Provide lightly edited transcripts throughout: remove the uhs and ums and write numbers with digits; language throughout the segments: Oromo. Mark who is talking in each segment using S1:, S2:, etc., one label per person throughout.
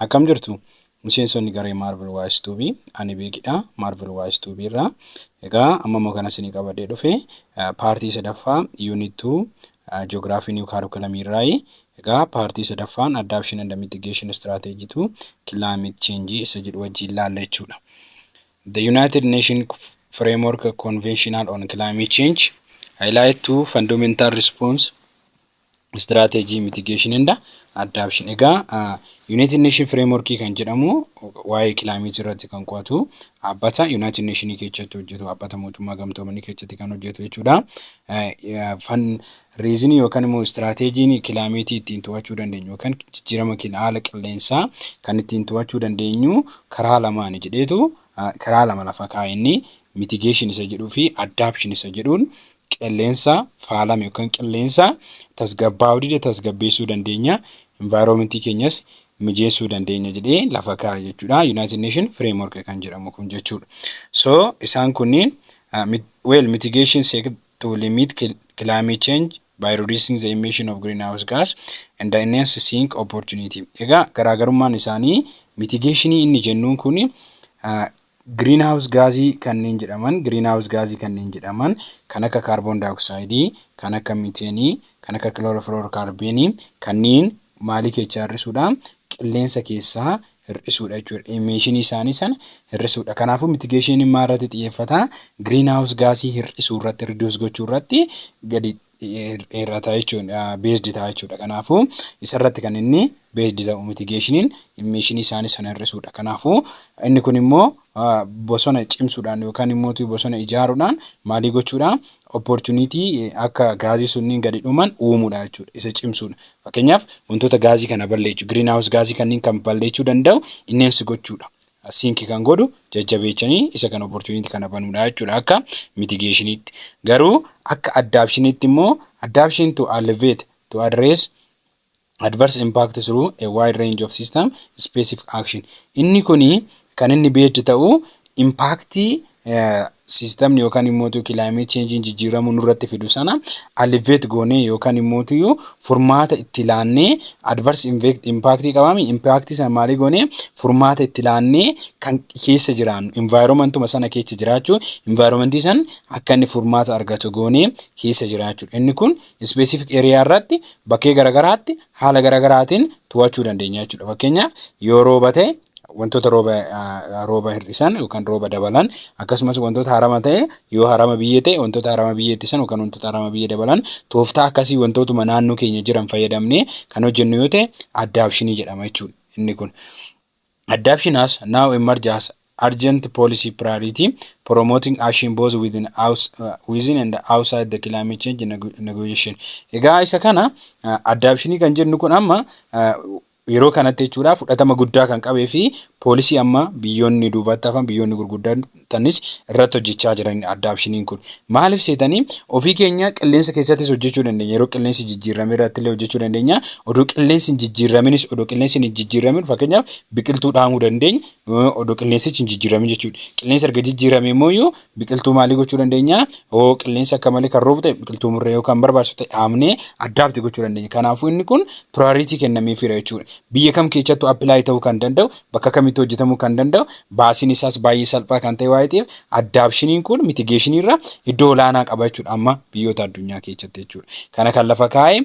S1: Akkam jirtu miseensonni garee Marvel Wise Tuubii ani beekidha. Marvel Wise Tuubii irraa egaa amma immoo kana isinii qabadhee dhufe paartii sadaffaa unit 2 Geography new curriculum irraa egaa paartii sadaffaan adaptation and mitigation strategy to climate change isa jedhu wajjin ilaalla jechuudha. The United Nations Framework Convention on Climate Change highlight two fundamental response strategy mitigation and adaptation. Egaa United Nation Framework kan jedhamu waa'ee climate irratti kan qo'atu dhaabbata United Nation keessatti hojjetu dhaabbata mootummaa gamtoomanii keessatti kan hojjetu jechuudha. Reason yookaan immoo strategiin climate ittiin to'achuu dandeenyu yookaan jijjiirama haala qilleensaa kan ittiin to'achuu dandeenyu karaa lamaan jedheetu karaa lama lafa kaa'inni mitigation isa jedhuu fi adaptation isa jedhuun qilleensa faalame yookaan qilleensa tasgabbaa'uu tasgabbeessuu dandeenya environment keenyas mijeessuu dandeenya jedhee lafa kaa'e jechuudha. United Nation Framework kan jedhamu kun jechuudha. So isaan kunniin mitigation to limit climate change by reducing the emission of greenhouse gas and enhance sink opportunity. Egaa garaagarummaan isaanii mitigation inni jennuun kun greenhouse gaasii kanneen jedhaman kan akka carbon dioxide, kan akka methane, kan akka chlorofluorocarbon kanneen maalii keessaa hir'isuudha qilleensa keessaa hir'isuudha jechuudha. Emission isaanii sana hir'isuudha. Kanaafuu mitigation maarratti xiyyeeffata greenhouse gaasii hir'isuu irratti reduce gochuu irratti gadi hir'ata jechuudha. Based ta'a jechuudha. Kanaafuu isarratti kan inni based ta'u mitigation emission isaanii sana hir'isuudha. Kanaafuu inni kun immoo bosona cimsuudhaan yookaan immoo bosona ijaaruudhaan maalii gochuudha opportunity akka gaazii sunniin gadi dhuman uumuudha jechuudha. Isa cimsuudha. Fakkeenyaaf wantoota gaazii kana balleessuu greenhouse gaazii kanneen kan balleessuu danda'u innis gochuudha. Sink kan godhu jajjabeechanii isa kan opportunity kana banuudha jechuudha akka mitigationitti. Garuu akka adaptationitti immoo adaptation to alleviate to address adverse impact through a wide range of system specific action. Inni kuni kan inni based ta'u impact system yookaan immoo climate change jijjiiramu nurratti fidu sana alleviate goonee yookaan immoo furmaata itti laannee adverse impact qabami impact sana maalii goonee furmaata itti laannee kan keessa jiraannu environmentuma sana keessa jiraachuu environment san akka inni furmaata argatu goonee keessa jiraachuu. Inni kun specific area irratti bakkee garagaraatti haala garagaraatiin to'achuu dandeenya jechuudha. Fakkeenyaaf yoo rooba ta'e wantoota rooba hir'isan yookaan rooba dabalan akkasumas wantoota harama ta'e yoo harama biyyee ta'e wantoota harama biyyee ittisan yookaan wantoota harama biyyee dabalan tooftaa akkasii wantootuma naannoo keenya jiran fayyadamnee kan hojjennu yoo ta'e adaptation jedhama jechuudha. Inni kun adaptation has now emerged as urgent policy priority promoting action both within and outside the climate change negotiation. Egaa isa kana adaptation kan jennu kun amma yeroo kanatti jechuudha fudhatama guddaa kan qabee fi poolisii amma biyyoonni duubatti hafan biyyoonni gurguddaanis irratti hojjechaa jiran adaptationiin kun maaliif seetanii ofii keenya qilleensa keessattis hojjechuu dandeenya. Yeroo qilleensi jijjiirame irratti illee hojjechuu dandeenya. Odoo qilleensi jijjiiraminis odoo qilleensi hin jijjiiramin fakkeenyaaf biqiltuu dhaamuu dandeenya. Odoo qilleensi hin jijjiiramin jechuudha. Qilleensi erga jijjiirame immoo biqiltuu maalii gochuu dandeenya? Qilleensi akka malee kan roobu ta'e biqiltuu murree yookaan barbaachisu ta'e dhaabnee adapt gochuu dandeenya. Kanaafuu inni kun priority kennameefira jechuudha. Biyya kam keessattuu apply ta'uu kan danda'u bakka kamitti hojjetamuu kan danda'u baasiin isaas baay'ee salphaa kan ta'e waa'ee ta'eef adaptationiin kun mitigation irra iddoo olaanaa qaba jechuudha amma biyyoota addunyaa keessatti jechuudha. Kana kan lafa kaa'e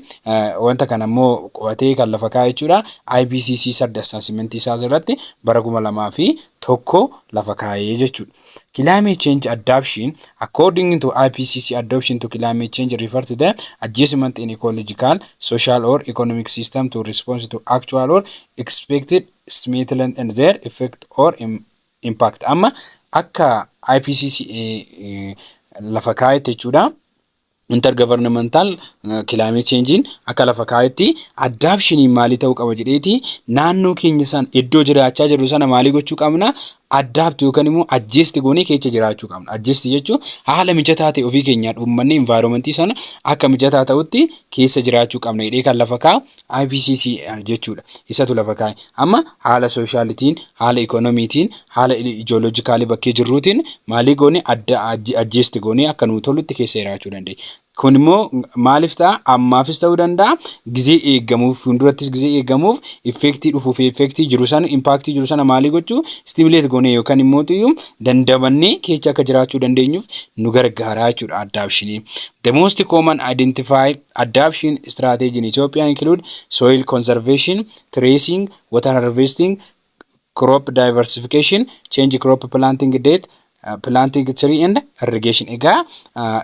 S1: wanta kana immoo qo'atee kan lafa kaa'e jechuudha IPCC third assessment isaa irratti bara 2001 lafa kaa'ee jechuudha. Climate change adaptation, according to IPCC, adaptation to climate change refers to the adjustment in ecological, social or economic system to respond to actual or expected stimulants and their effect or impact. Amma akka IPCC lafa kaa'etti jechuudha. Intergovernmental climate change akka lafa kaa'etti adaptation maalii ta'uu qaba jedheeti naannoo keenya san iddoo jiraachaa jirru sana maalii gochuu qabna adapt yookaan immoo adjust goonee keessa jiraachuu qabna. Adjust jechuun haala mijataa ta'e ofii keenyaa uummanni environment sana akka mijataa ta'utti keessa jiraachuu qabna jedhee kan lafa kaa'u IPCC jechuudha. Isatu lafa kaa'e. Amma haala socialitiin, haala economiitiin, haala ecological bakkee jirruutiin maalii goonee adjust goonee akka nu tolutti keessa jiraachuu dandeenya. Kun immoo maaliif ta'a? Ammaafis ta'uu danda'a. Gizee eeggamuuf fuuldurattis gizee eeggamuuf effektii dhufuuf effektii jiru sana impaaktii jiru sana maalii gochuu stimulate goonee yookaan immoo dandamannee keessa akka jiraachuu dandeenyuuf nu gargaara jechuudha adaptation. The most common identified adaptation strategy in Ethiopia include soil conservation, tracing, water harvesting, crop diversification, change crop planting date, planting tree and irrigation. Egaa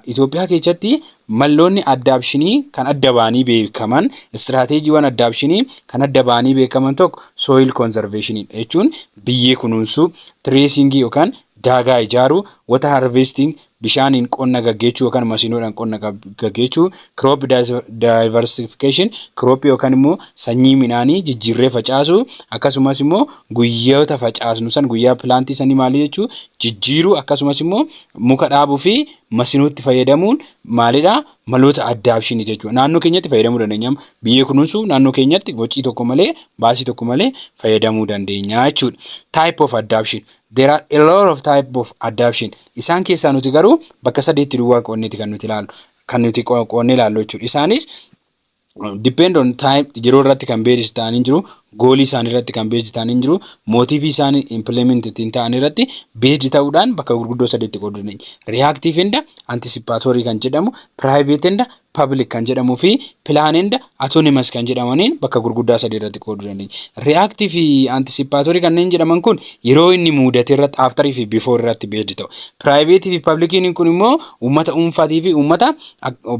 S1: Itoophiyaa keessatti malloonni adaptationii kan adda baanii beekaman istirateejiiwwan adaptationii kan adda baanii beekaman tokko soil conservation jechuun biyyee kunuunsuu, tracing yookaan daagaa ijaaruu, water harvesting bishaaniin qonna gaggeessuu yookaan masiinoodhaan qonna gaggeessuu, crop diversification crop yookaan immoo sanyii midhaanii jijjiirree facaasuu, akkasumas immoo guyyoota facaasnu san guyyaa pilaantii sanii maali jechuu jijjiiruu, akkasumas immoo muka dhaabuu fi masiinootti fayyadamuun maalidha maloota adaptation jechuudha. Naannoo keenyatti fayyadamuu dandeenya. Biyyee kunuunsuu naannoo keenyatti gocii tokko malee baasii tokko malee fayyadamuu dandeenya jechuudha. Type of adaptation. There are a lot of type of adaptation. Isaan keessaa nuti garuu bakka sadeetti duwwaa qoonneeti kan nuti ilaallu. Kan nuti qoonnee ilaallu jechuudha. Isaanis depend on type yeroo irratti kan beeris ta'anii jiru, goolii isaanii irratti kan beeji ta'anii jiru, mootiivii isaanii implement ta'anii irratti beeji ta'uudhaan bakka gurguddoo sadeetti qooduu dandeenya. Reactive and anticipatory kan jedhamu, private and public kan jedhamuu fi plan and autonomous kan jedhamaniin bakka gurguddaa sadii irratti qooduu dandeenya. Reactive fi anticipatory kanneen jedhaman kun yeroo inni mudate irratti after fi before irratti beeji ta'u. Private fi public kun immoo uummata dhuunfaatii fi uummata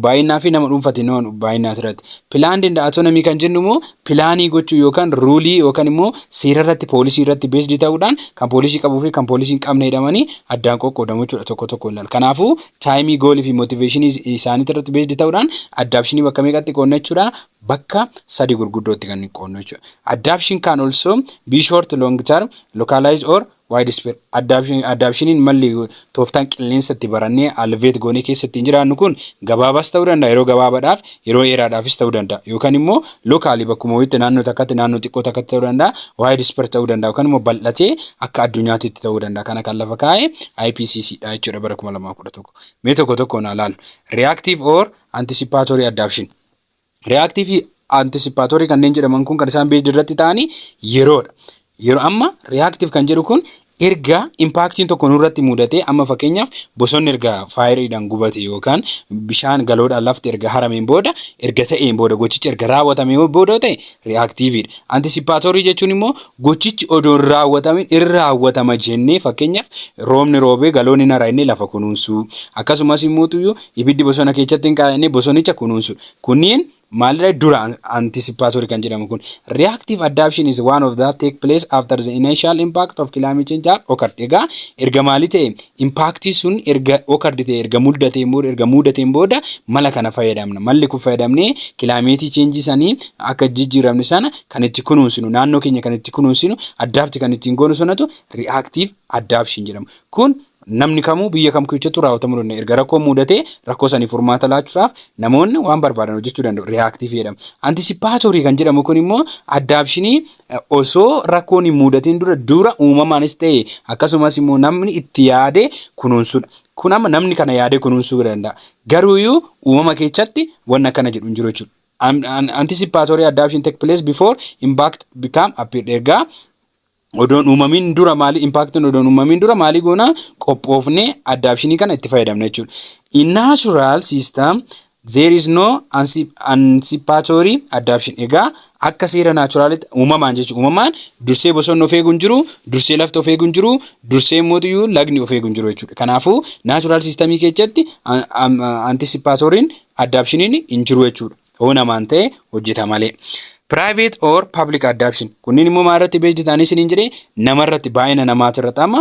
S1: baay'inaa fi nama dhuunfaatiin nama baay'inaa irratti. Plan and autonomy kan jennu immoo pilaanii gochuu yookaan ruulii yookaan immoo seera irratti poolisii irratti beeji ta'uudhaan kan poolisii qabuu fi kan poolisii hin qabne jedhamanii addaan qoqqoodamu jechuudha tokko tokko ilaala. Kanaafuu taayimii goolii fi mootiveeshinii isaanii irratti beeji ta'uudhaan adaptation bakka meeqatti qoodna jechuudha? Bakka sadi gurguddootti kan qoodnu jechuudha. Adaptation can also be short, long term, localized or widespread. Adaptation malli tooftaan qilleensatti barannee alveet goonee keessatti hin jiraannu kun gabaabaas ta'uu danda'a, yeroo gabaabaadhaaf, yeroo dheeraadhaafis ta'uu danda'a. Yookaan immoo lokaalii bakkuma ho'itti naannoo takkatti naannoo xiqqoo takkatti ta'uu danda'a, widespread ta'uu danda'a yookaan immoo bal'atee akka addunyaatti ta'uu danda'a. Kana kan lafa kaa'e IPCC dha jechuudha bara 2011. Mee tokko tokkoon ilaalu. Reactive or anticipatory adaptation. Reactive anticipatory kanneen jedhaman kun kan isaan beeji irratti ta'anii yeroodha. Yeroo amma reactive kan jedhu kun erga impactiin tokko nurratti mudate amma fakkeenyaaf bosonni erga faayiridhaan gubate yookaan bishaan galoodhaan lafti erga harameen booda erga ta'een booda gochichi erga raawwatamee booda ta'e reactiveedha. Anticipatory jechuun immoo gochichi odoon raawwatamin irra raawwatama jennee fakkeenyaaf roobni roobee galoonni nara inni lafa kunuunsuu akkasumas immoo ibiddi bosona keessatti hin kaa'inne bosonicha kunuunsuu kunniin maalidha dura anticipatory kan jedhamu kun. Reactive adaptation is one of that take place after the initial impact of climate change occurred. Egaa erga maali ta'e impactii sun erga occurred ta'e erga mudateen booda mala kana fayyadamna. Malli kun fayyadamnee climate change sanii akka jijjiiramne sana kan itti kunuunsinu naannoo keenya kan itti kunuunsinu adapt kan ittiin goonu sanatu reactive adaptation jedhama. Kun namni kamuu biyya kam keessattuu raawwatamuu danda'a. Erga rakkoo mudatee rakkoo sanii furmaata laachuudhaaf namoonni waan barbaadan hojjechuu danda'u. Reactive jedhama. Anticipatory kan jedhamu kun immoo adaptationii osoo rakkoon hin mudatiin dura uumamaanis ta'e akkasumas immoo namni itti yaade kunuunsuudha. Kun amma namni kana yaade kunuunsuu danda'a. Garuuyyuu uumama keessatti waan akkana jedhu hin jiru jechuudha. Anticipatory adaptation take place before impact become appeared. Erga odoon uumamin dura maali impactin odoon uumamin dura maali goona qophoofne adaptationii kana itti fayyadamna jechuudha. In natural system there is no anticipatory adaptation. Egaa akka seera naachuraalitti uumamaan jechuudha. Uumamaan dursee bosonni of eeguu hin jiru, dursee lafti of eeguu hin jiru, dursee mootiyyuu lagni of eeguu hin jiru jechuudha. Kanaafuu natural systemii keessatti anticipatoriin adaptationiin hin jiru jechuudha. Uumamaan ta'e hojjeta malee. Private or public adaptation. Kunniin immoo maalirratti beeji ta'anii isiniin jedhee namarratti baay'ina namaati irratti amma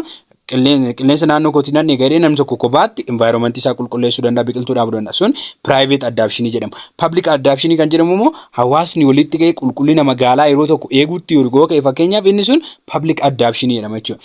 S1: qilleensa naannoo kootii naannoo eegalee namni tokko kophaatti environment isaa qulqulleessuu danda'a biqiltuu dhaabuu danda'a sun private adaptation jedhama. Public adaptation kan jedhamu immoo hawaasni walitti gahee qulqullina magaalaa yeroo tokko eeguutti yoo ka'e fakkeenyaaf inni sun public adaptation jedhama jechuudha.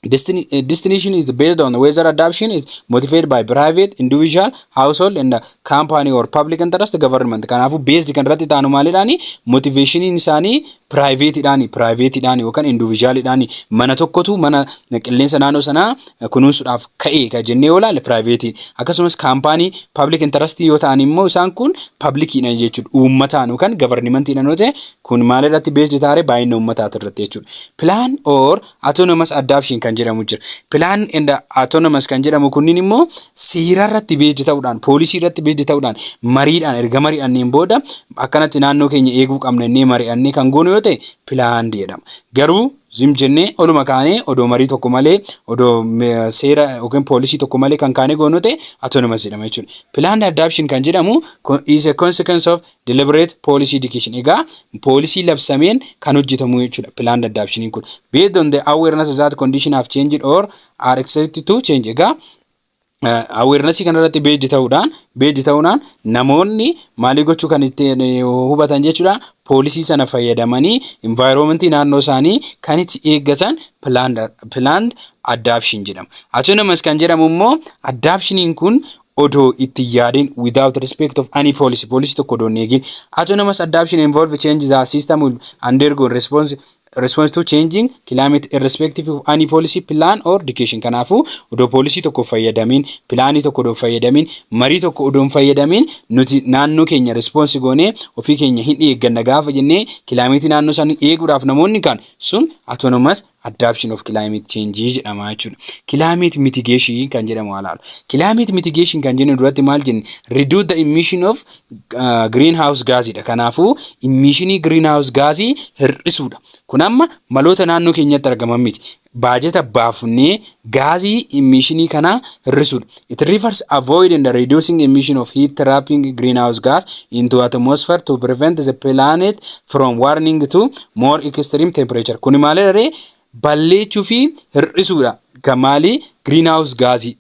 S1: Destination is based on whether adaptation is motivated by private, individual, household, and company or public interest government. Kanaafuu based kan irratti taanu maalidhaani motivation isaanii piraayiveetiidhaan yookaan individuaaliidhaan mana tokkotu mana qilleensa naannoo sanaa kunuunsuudhaaf ka'ee kan jennee olaale piraayiveetii. Akkasumas kaampaanii public interest yoo ta'an immoo isaan kun publikiidha jechuudha. Uummataan yookaan gavarnimantiidhaan yoo ta'e kun maalirratti beesdi taare baay'ina uummataati irratti jechuudha. Plan or autonomous adaptation kan jedhamu jira. Plan and autonomous kan jedhamu kunniin immoo seera irratti beesdi ta'uudhaan poolisii irratti beesdi ta'uudhaan mariidhaan erga mari'anneen booda akkanatti naannoo keenya eeguu qabna innee mari'annee kan goonu yoo ta'e plan jedhama. Garuu zim jennee oluma kaanee odoo marii tokko malee odoo seera yookiin poolisii tokko malee kan kaanee goonu ta'e autonomous jedhama jechuudha. Planned adaptation kan jedhamu is a consequence of deliberate policy education. Egaa poolisii labsameen kan hojjetamu jechuudha. Planned adaptation kun based on the awareness that condition have changed or are expected to change. Egaa awareness kan irratti beejji ta'uudhaan namoonni maalii gochuu kan ittiin hubatan jechuudha. Poolisii sana fayyadamanii environmentii naannoo isaanii kan itti eeggatan planned adaptation jedhama. Autonomous kan jedhamu immoo adaptioniin kun odoo itti yaadin without respect of any policy tokko odoo hin eegin. Autonomous adaptation involve changes the system will undergo response to changing climate irrespective of any policy plan or education. Kanaafu odoo poolisii tokko fayyadamin pilaanii tokko odoo fayyadamin marii tokko odoo fayyadamin nuti naannoo keenya response goonee ofii keenya hin eegganna gaafa jennee climate naannoo san eeguudhaaf namoonni kan sun autonomous adaptation of climate change jedhama jechuudha. Climate mitigation kan jedhamu alaalu. Climate mitigation kan jennu duratti maal jenni reduce the emission of greenhouse gasdha. Kanaafu emission greenhouse gas hir'isuudha. Kun amma maloota naannoo keenyatti argaman miti. Baajeta baafnee gaazii emission kana hir'isuudha. It refers avoiding the reducing emission of heat trapping greenhouse gas into atmosphere to prevent the planet from warming to more extreme temperature. Kun maalirree balleechuu fi hir'isuudha. Kamaali greenhouse gasii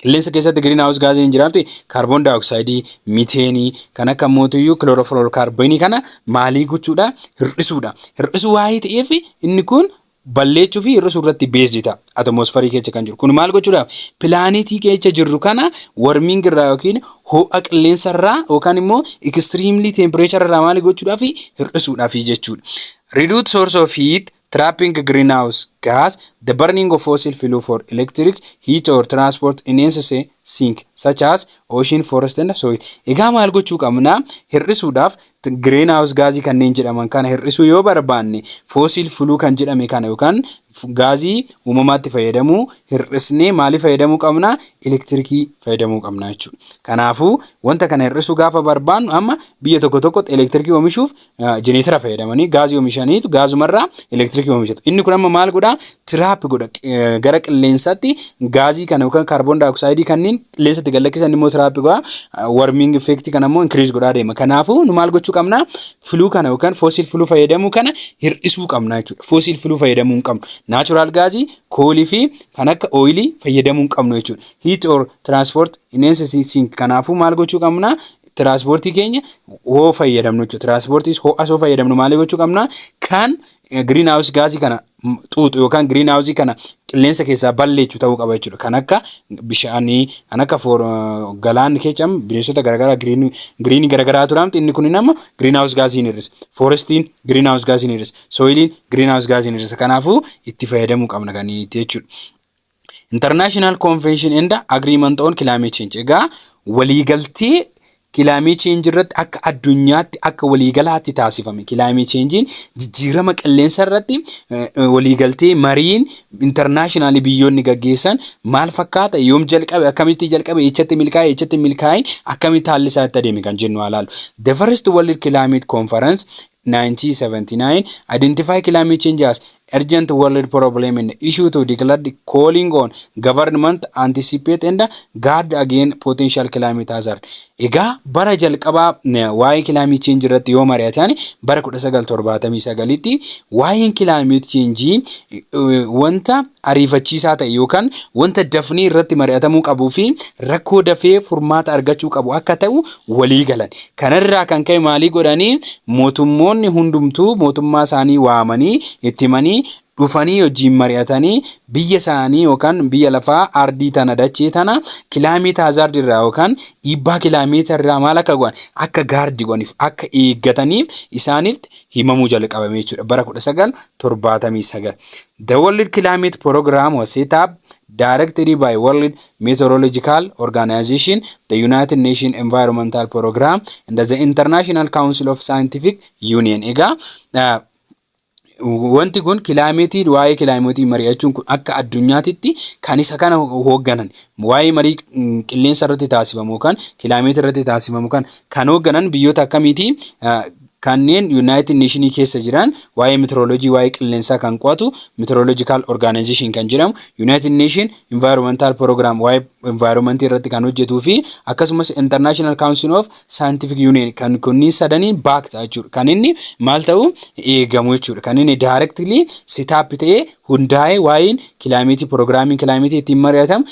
S1: qilleensa keessatti greenhouse gas hin jiraamte carbon dioxide, methane kan akka mootiyyuu chlorofluorocarbon kana maalii gochuudha hir'isuudha. Hir'isuu waa'ee ta'eef inni kun balleechuu fi hir'isuu irratti beesdi ta'a. Atmosferii keessa kan jiru. Kun maal gochuudhaaf pilaanetii keessa jirru kana warming irraa yookiin ho'a qilleensa irraa yookaan immoo extremely temperature irraa maal gochuudhaaf hir'isuudhaaf jechuudha. Reduce source of heat trapping greenhouse gas, the burning of fossil fuel for electric heat or transport enhances a sink such as ocean, forest and soil. Egaa maal gochuu qabna hir'isuudhaaf greenhouse gaasii kanneen jedhaman kana hir'isuu yoo barbaanne fossil fuel kan jedhame kana yookaan gaasii uumamaatti fayyadamuu hir'isnee maali fayyadamuu qabna elektirikii fayyadamuu qabna jechuudha. Kanaafuu wanta kana hir'isuu gaafa barbaannu amma biyya tokko elektirikii oomishuuf jeneetara fayyadamanii gaasii oomishaniitu gaazumarraa elektirikii oomishatu. Inni kun amma maal godha trap godha gara qilleensaatti gaasii kana yookaan carbon dioxide kanneen qilleensatti galakkisan immoo trap godha warming effect kana immoo increase godhaa deema. Kanaafuu nu maal gochuu qabna fuel kana yookaan fossil fuel fayyadamuu kana hir'isuu qabna jechuudha. Fossil fuel fayyadamuu hin qabnu. Natural gaasii koolii fi kan akka oilii fayyadamuu hin qabnu jechuudha. Heat or transport enhancing kanaafuu maal gochuu qabna transportii keenya hoo fayyadamnu jechuudha. Transportiis hoo asoo fayyadamnu maal gochuu qabna kan greenhouse gaasii kana xuuxu yookaan greenhouse kana qilleensa keessaa balleechuu ta'uu qaba jechuudha. Kan akka bishaanii kan akka galaanni keessa bineensota garaagaraa green garaagaraa turamti inni kun nama greenhouse gaasii hir'isa. Forestiin greenhouse gaasii hir'isa. Soiliin greenhouse gaasii hir'isa. Kanaafuu itti fayyadamuu qabna kan inni jechuudha. International Convention and Agreement on Climate Change. Egaa waliigaltee climate change irratti akka addunyaatti akka waliigalaatti taasifame. Climate change jijjiirama qilleensa irratti waliigaltee mariin international biyyoonni gaggeessan maal fakkaata yoom jalqabe akkamitti jalqabe echatti milkaa'in akkamitti haalli isaa itti adeeme kan jennu ilaalu. The first World Climate Conference 1979 identify climate change as urgent world problem and issue to declare calling on government anticipate and guard against potential climate hazard. Egaa bara jalqabaa waa'ee climate change irratti yoo mari'atan bara 1979 tti waa'een climate change wanta ariifachiisaa ta'e yookaan wanta dafnee irratti mari'atamuu qabuu fi rakkoo dafee furmaata argachuu qabu akka ta'u walii galan. Kanarraa kan ka'e maalii godhanii mootummoonni hundumtuu mootummaa isaanii waamanii itti himanii dhufanii hojiin mari'atanii biyya isaanii yookaan biyya lafaa ardii tana dachee tana kilaameetira hazaardii irraa yookaan dhiibbaa kilaameetira irraa maal akka godhan akka gaardii godhaniif akka eeggataniif isaaniif himamuu jalqabame jechuudha bara 1979. The World Climate Program was set up directly by World Meteorological Organization, the United Nations Environmental Program, and the International Council of Scientific Union. Egaa wanti kun kilaameetii waa'ee kilaameetii mari'achuun kun akka addunyaatitti kan isa kana hoogganan waa'ee marii qilleensa irratti taasifamu kan kilaameetii irratti taasifamu kan hoogganan biyyoota akkamiiti kanneen United Nations keessa jiran waa'ee meteorology waa'ee qilleensaa kan qo'atu Meteorological Organization kan jedhamu United Nations Environmental Program waa'ee environment irratti kan hojjetuu fi akkasumas International Council of Scientific Union kan kunniin sadanii baak jechuudha kan inni maal ta'u eegamu jechuudha kan inni directly setup ta'ee hundaa'ee waa'ee kilaameetii programming kilaameetii ittiin mari'atamu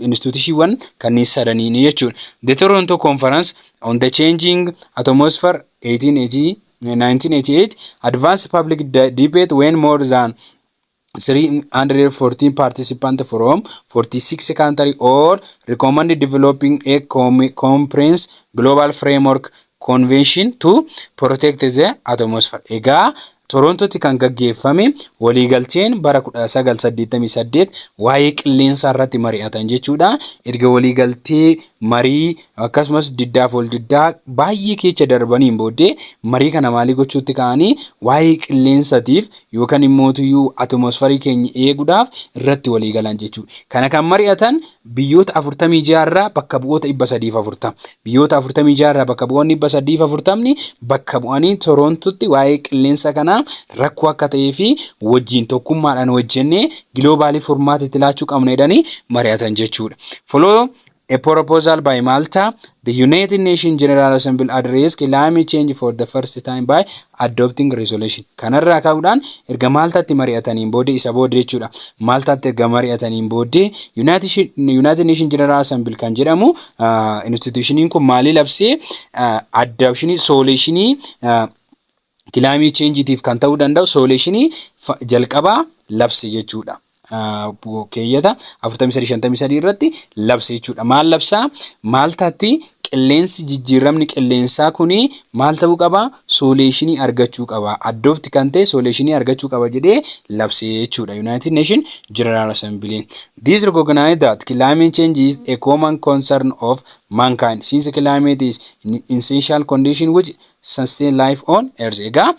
S1: institution kanneen sadanii jechuudha. The Toronto Conference on the Changing Atmosphere 1988 advanced public debate when more than 314 participants from 46 countries all recommended developing a comprehensive global framework convention to protect the atmosphere. Egaa Torontotti kan gaggeeffame waliigalteen bara 1988 waa'ee qilleensa irratti mari'atan jechuudha. Erga waliigaltee marii akkasumas diddaaf ol diddaa baay'ee keessa darbaniin booddee marii kana maalii gochuutti ka'anii waa'ee qilleensatiif yookaan immoo atmosferii keenya eeguudhaaf irratti waliigalan jechuudha. Kana kan mari'atan biyyoota 46 irraa bakka bu'oota 340 biyyoota 46 irraa bakka bu'oonni 340 bakka bu'anii Torontotti waa'ee qilleensa kana rakkoo akka ta'ee fi wajjin tokkummaadhaan hojjennee globally formaat itti laachuu qabna jedhanii mari'atan jechuudha. Follow a proposal by Malta, the United Nations General Assembly addressed climate change for the first time by adopting resolution. Kanarraa ka'uudhaan erga Maltaatti mari'ataniin booddee isa booddee jechuudha. Maltaatti erga mari'ataniin booddee United Nations General Assembly kan jedhamu institutioniin kun maalii labsee adaptation solutionii climate changeitiif kan ta'uu danda'u solutionii jalqabaa labse jechuudha. Keeyyata 4353 irratti labse jechuudha. Maal labsaa? Maltaatti qilleensi jijjiiramni qilleensaa kuni maal ta'uu qaba? Solutionii argachuu qaba. Adopt kan ta'e solutionii argachuu qaba jedhee labse jechuudha. United Nations General Assembly. This recognized that climate change is a common concern of mankind since climate is an essential condition which sustain life on earth. Egaa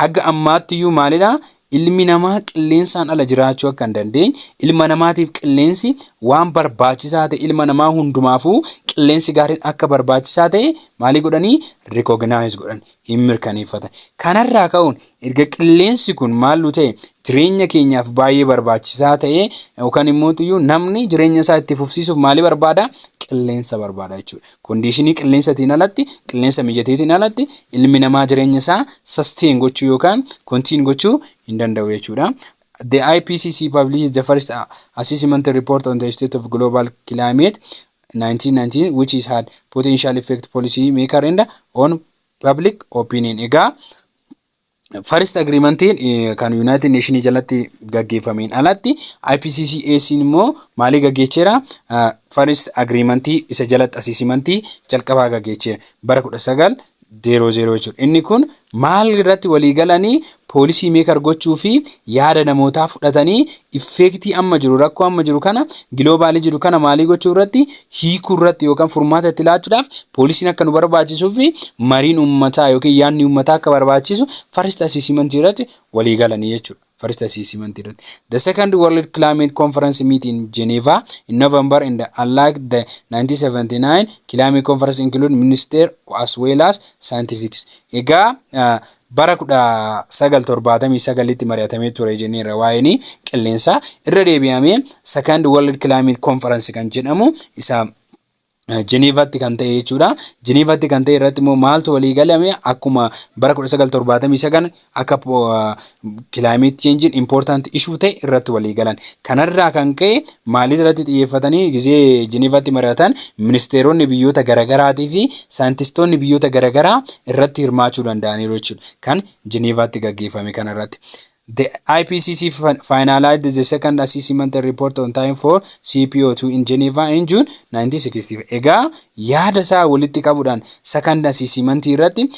S1: haga ammaattiyyuu maalidha? Ilmi namaa qilleensaan ala jiraachuu akka hin dandeenye ilma namaatiif qilleensi waan barbaachisaa ta'e ilma namaa hundumaafuu qilleensi gaariin akka barbaachisaa ta'e maalii godhanii recognize godhan hin mirkaneeffatan. Kanarraa ka'uun erga qilleensi kun maallu ta'e jireenya keenyaaf baay'ee barbaachisaa ta'e yookaan immoo namni jireenya isaa itti fufsiisuuf maalii barbaada? Qilleensa barbaada jechuudha. Kondiishinii qilleensatiin alatti qilleensa mijateetiin alatti ilmi namaa jireenya isaa sustain gochuu yookaan continue gochuu hin danda'u jechuudha. The IPCC published the first assessment report on the state of global climate 1919 which is had potential effect policy maker and on public opinion. Egaa first agreement kan United Nations jalatti gaggeeffameen alatti IPCC immoo maalii gaggeesseera? First agreement isa jalatti assessment jalqabaa gaggeesseera bara 1900 jechuudha. Inni kun maal irratti walii galanii poolisii meekar gochuu fi yaada namootaa fudhatanii effektii amma jiru rakkoo amma jiru kana globaalii jiru kana maalii gochuu irratti hiikuu irratti yookaan furmaata itti laachuudhaaf poolisiin akka nu barbaachisuu fi mariin uummataa yookiin yaadni uummataa akka barbaachisu first assessment irratti walii galanii jechuudha. First assessment irratti. The second World Climate Conference meet in Geneva in November and unlike the 1979 climate conference include minister as well as scientifics. Egaa bara 1979 tti mari'atamee ture jenneera waa'ee qilleensa irra deebi'amee second World Climate Conference kan jedhamu isa Genevatti kan ta'e jechuudha. Genevatti kan ta'e irratti immoo maaltu walii galame akkuma bara 1979 akka climate change important issue ta'e irratti walii galan. Kanarraa kan ka'e maalii irratti xiyyeeffatanii gizee Genevatti mari'atan ministeeronni biyyoota garaagaraatii fi saayintistoonni biyyoota garaagaraa irratti hirmaachuu danda'aniiru jechuudha. Kan Genevatti gaggeeffame kanarratti. The IPCC finalized the second assessment report on time for CPO2 in Geneva in June 1965. Egaa yaada isaa walitti qabuudhaan second assessment irratti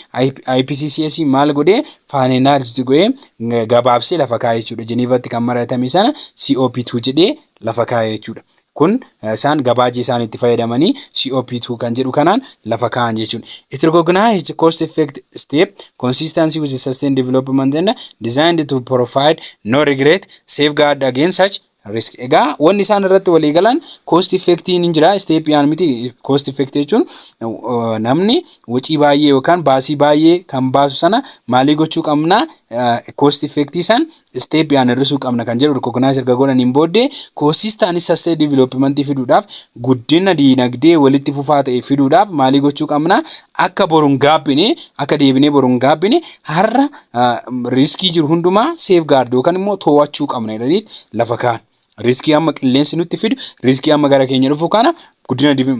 S1: IPCC maal godhee finalized godhee gabaabsee lafa kaa'ee jechuudha. Genevaatti kan maratame sana COP2 jedhee lafa kaa'ee jechuudha. Kun isaan gabaajii isaan itti fayyadamanii COP2 kan jedhu kanaan lafa kaa'an jechuudha. It recognized cost effect step consistency with the sustained development and designed to provide no regret safeguard against such risk. Egaa wanni isaan irratti walii galan cost effectiin hin jira. Step yaan miti cost effect jechuun namni wacii baay'ee yookaan baasii baay'ee kan baasu sana maalii gochuu qabna cost effectii san step yaan hir'isuu qabna kan jedhu recognize erga godhaniin booddee consistent sustained development fiduudhaaf guddina diinagdee walitti fufaa ta'e fiduudhaaf maalii gochuu qabna akka boruun gaabbine akka deebinee boruun gaabbine har'a riskii jiru hundumaa safeguard yookaan immoo to'achuu qabna jedhanii lafa kaa'an. Riskii amma qilleensi nutti fidu riskii amma gara keenya dhufu kana guddina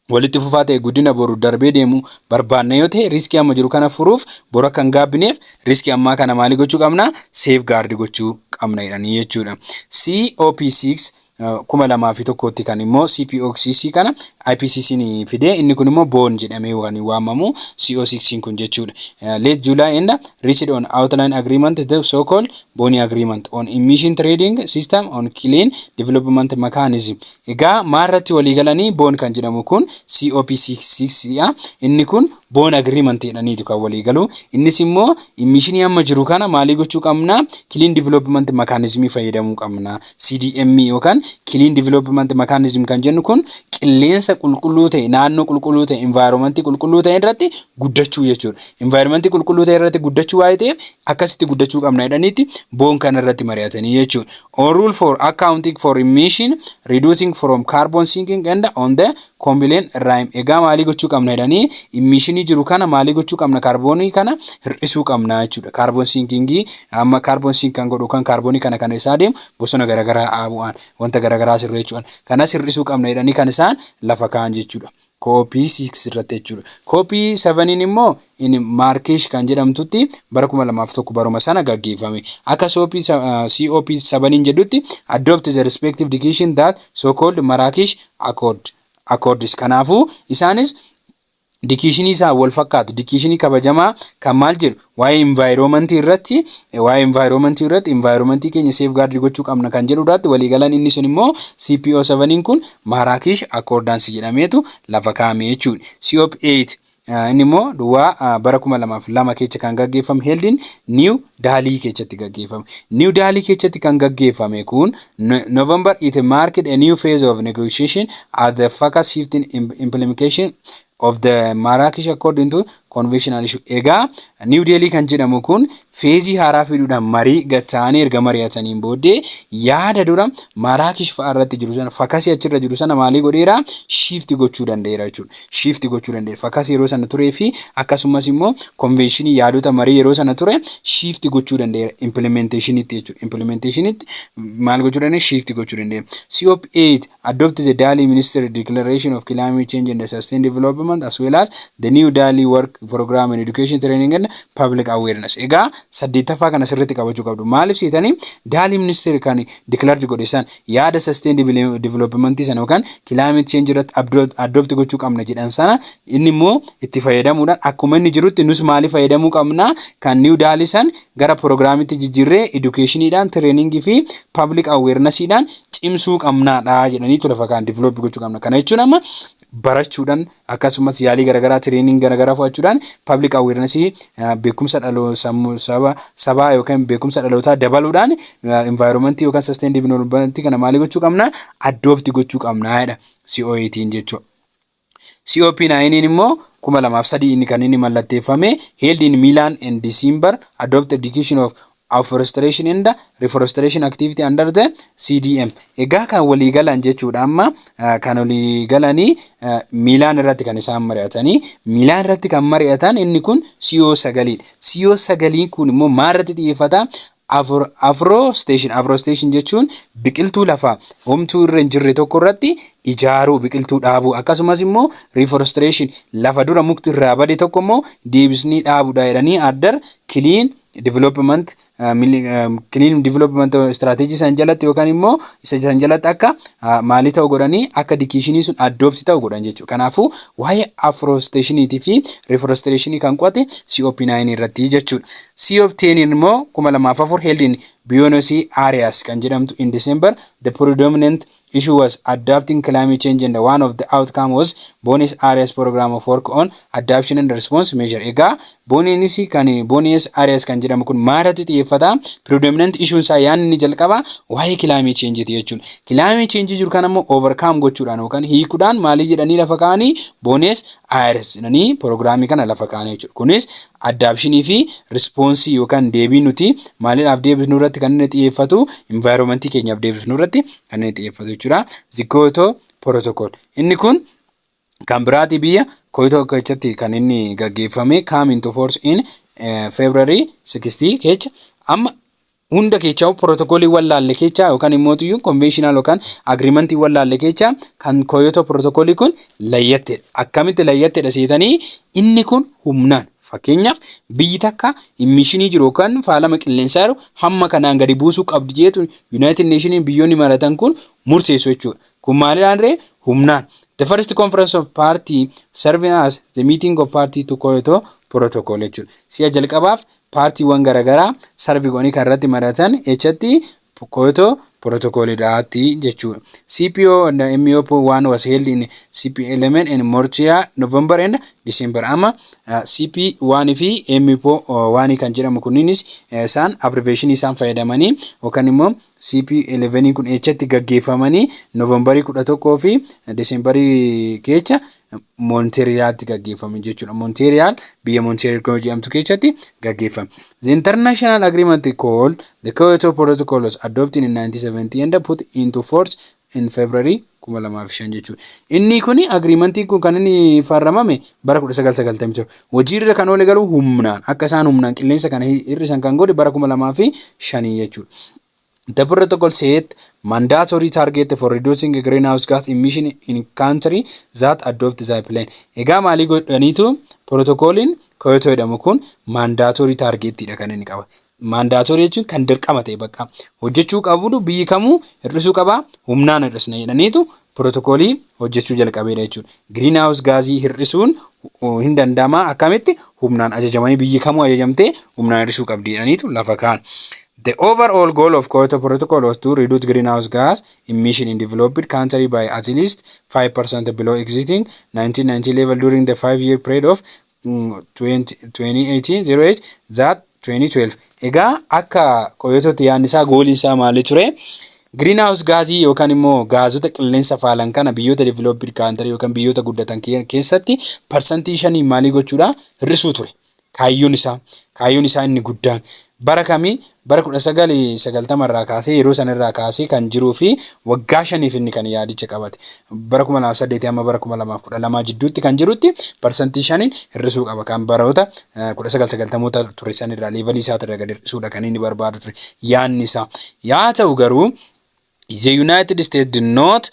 S1: walitti fufaa ta'e guddina boru darbee deemu barbaanna yoo ta'e riskii amma jiru kana furuuf boru akka hin gaabbineef riskii ammaa kana maalii gochuu qabna safeguard gochuu qabna jedhanii jechuudha. COP6 2001tti kan immoo CPOCC kana IPCC ni fide inni kun immoo bond jedhamee waan waamamu CO6 kun jechuudha. Late July and reached on outline agreement the so called Bonn agreement on emission trading system on clean development mechanism. Egaa maarratti walii galanii bond kan jedhamu kun COP6 inni kun Bonn agreement jedhaniitu kan walii galu. Innis immoo emission amma jiru kana maalii gochuu qabna clean development mechanism fayyadamuu qabna. CDM yookaan clean development mechanism kan jennu kun qilleensa qulqulluu ta'e naannoo qulqulluu ta'e environment qulqulluu ta'e irratti guddachuu jechuudha. Environment qulqulluu ta'e irratti guddachuu waa'ee ta'eef akkasitti guddachuu qabna jedhaniitti boon kan irratti mari'atanii jechuudha. On rule for accounting for emission reducing from carbon sinking and on the combined rhyme. Egaa maalii gochuu qabna jedhanii emission jiru kana maalii gochuu qabna kaarboonii kana hir'isuu qabna jechuudha. Carbon sinking amma carbon sink kan godhu kan kaarboonii kana isaa deemu bosona garagaraa dhaabuudhaan wanta garagaraa sirreessuudhaan kanas hir'isuu qabna jedhanii kan isaan lafa kaa'an jechuudha. COP6 irratti jechuudha. COP7 immoo in Marrakesh kan jedhamtutti bara 2001 baruma sana gaggeeffame. Akka COP7 jedhutti adopt the respective declaration that so called Marrakesh Accords. Kanaafuu isaanis Dikishinii isaa wal fakkaatu dikishinii kabajamaa kan maal jedhu waa'ee environment irratti environment keenya safeguard gochuu qabna kan jedhuudhaatti walii galan inni sun immoo CPO7 kun Marrakesh Accords jedhameetu lafa kaa'ame jechuudha. COP8 inni immoo duwwaa bara 2002 keessa kan gaggeeffame heldin New Delhi keessatti gaggeeffame. New Delhi keessatti kan gaggeeffame kun November it marked a new phase of negotiation at the focus shifting implementation of the Marrakesh Accord into conventional issue. Egaa New Delhi kan jedhamu kun feezii haaraa fiduudhaan marii gataanii erga mari'ataniin booddee yaada dura Marrakesh fa'aa irratti jiru sana fakasii achirra jiru sana maalii godheera shift gochuu danda'eera jechuudha. Shift gochuu danda'eera. Fakasii yeroo sana turee fi akkasumas immoo conventionii yaadota marii yeroo sana ture shift gochuu danda'eera implementation itti jechuudha. Implementation itti maal gochuu danda'eera shift gochuu danda'eera. COP8 adopted the Delhi Ministerial Declaration of Climate Change and Sustained Development as well as the New Delhi Work Program in Education Training and Public Awareness. Egaa saddeettaffaa kana sirriitti qabachuu qabdu. Maaliif seetanii Delhi Ministerial kan declare godhisan yaada sustained development sana yookaan climate change irratti adopt gochuu qabna jedhan sana inni immoo itti fayyadamuudhaan akkuma inni jirutti nus maali fayyadamuu qabna kan New Delhi san gara programmitti jijjiirree educationiidhaan trainingii fi public awarenessiidhaan cimsuu qabnaadha jedhanii lafa kaan develop gochuu qabna. Kana jechuun amma barachuudhaan akkasumas yaalii garagaraa training garagaraa fudhachuudhaan public awareness beekumsa dhaloo sammuu sabaa yookaan beekumsa dhalootaa dabaluudhaan environment yookaan sustainable development kana maalii gochuu qabna adopt gochuu qabna jedha CO18 jechuudha. COP9 immoo 2003 inni kan inni mallatteeffame held in Milan in December adopted declaration of afforestation and reforestation activity under the CDM. Egaa kan walii galan jechuudha amma kan walii galanii Milan irratti kan isaan mari'atanii Milan irratti kan mari'atan inni kun CO9. CO9 kun immoo maarratti xiyyeeffata afforestation jechuun biqiltuu lafaa homtuu irra hin jirre tokko irratti ijaaruu biqiltuu dhaabuu akkasumas immoo reforestation lafa dura mukti irraa bade tokko immoo deebisnii dhaabuudha jedhanii addar clean development clean development strategy san jalatti yookaan immoo isa san jalatti akka maalii ta'u godhanii akka education sun adopt ta'u godhan jechuudha. Kanaafuu waa'ee afforestation fi reforestation kan qo'ate COP9 irratti jechuudha. COP10 immoo 2004 held in Buenos Aires kan jedhamtu in December. The predominant issue was adapting climate change and one of the outcome was Buenos Aires program of work on adaptation and response measure. Egaa Buenos Aires kan jedhamu kun maalirratti xiyyeeffata? Predominant issue isaa yaanni jalqaba waa'ee climate change ti jechuudha. Climate change jiru kan ammoo overcome gochuudhaan yookaan hiikuudhaan maalii jedhanii lafa kaa'anii Buenos Aires jedhanii programii kana lafa kaa'anii jechuudha. Kunis adaptation fi response yookaan deebii nuti maaliidhaaf deebisnu irratti kan inni xiyyeeffatu environment keenyaaf deebisnu irratti kan inni xiyyeeffatu jechuudha. Kyoto protocol inni kun kan biraati biyya Kyoto keessatti kan inni gaggeeffame come into force in February 16 kecha amma hunda kecha protocolii wallaalle kecha yookaan immoo conventional yookaan agreement wallaalle kecha kan Kyoto protocol kun layyatte akkamitti layyatte dhaseetanii inni kun humnaan fakkeenyaaf biyyi takka emissionii jiru kan faalama qilleensaa jiru hamma kanaan gadi buusuu qabdi jeetu United Nations biyyoonni maratan kun murteessu jechuudha. Kun maaliidhaan humnaan. The first conference of party serving as the meeting of party to Kyoto protocol jechuudha. Si'a jalqabaaf paartiiwwan garaagaraa sarvii goonii kan irratti maratan echatti Kyoto protocol dhaatti jechuudha. CPO and MOP one was held in CP element in Montreal November and December. Amma CP1 fi MOP one kan jedhamu kunninis isaan abbreviation isaan fayyadamanii yookaan immoo CP11 kun echatti gaggeeffamanii November 11 fi December kecha Montreal'tti gaggeeffame jechuudha. Montreal biyya Montreal kan jedhamtu keessatti gaggeeffame. The international agreement called the Kyoto Protocol was adopted in 1970 and put into force in February 2005 jechuudha. Inni kuni agreementii kun kan inni farramame bara 1990 hojiirra kan oole garuu humnaan akka isaan humnaan qilleensa kana hir'isan kan godhe bara 2005 jechuudha. The protocol set mandatory target for reducing greenhouse gas emission in country that adopt the plan. Egaa maalii godhaniitu protocolin Kyoto jedhamu kun mandatory target dha kan inni qaba. Mandatory jechuun kan dirqama ta'e bakka hojjechuu qabu biyyi kamuu hir'isuu qaba humnaan hir'isna jedhaniitu protocolii hojjechuu jalqabeedha jechuudha. Greenhouse gasii hir'isuun hin danda'ama akkamitti humnaan ajajamanii biyyi kamuu ajajamtee humnaan hir'isuu qabdi jedhaniitu lafa kaan. The overall goal of Kyoto Protocol was to reduce greenhouse gas emission in developed country by at least 5% below existing 1990 level during the 5-year period of 2018-08 that 2012. Egaa akka Kyototti yaannisaa goolii isaa maali ture? Greenhouse gasii yookaan immoo gaazota qilleensa faalan kana biyyoota developed country yookaan biyyoota guddatan keessatti percentage 5 maalii gochuudha hir'isuu ture. Kaayyoon isaa inni guddaan bara kamii bara 1990 irraa kaasee yeroo san irraa kaasee kan jiruu fi waggaa 5 inni kan yaadicha qabate bara 2008 amma bara 2012 jidduutti kan jirutti percentage 5 hir'isuu qaba kan baroota 1990 ture san irraa level isaa irra gad hir'isuudha kan inni barbaadu ture yaanni isaa. Yaa ta'u garuu the United States did not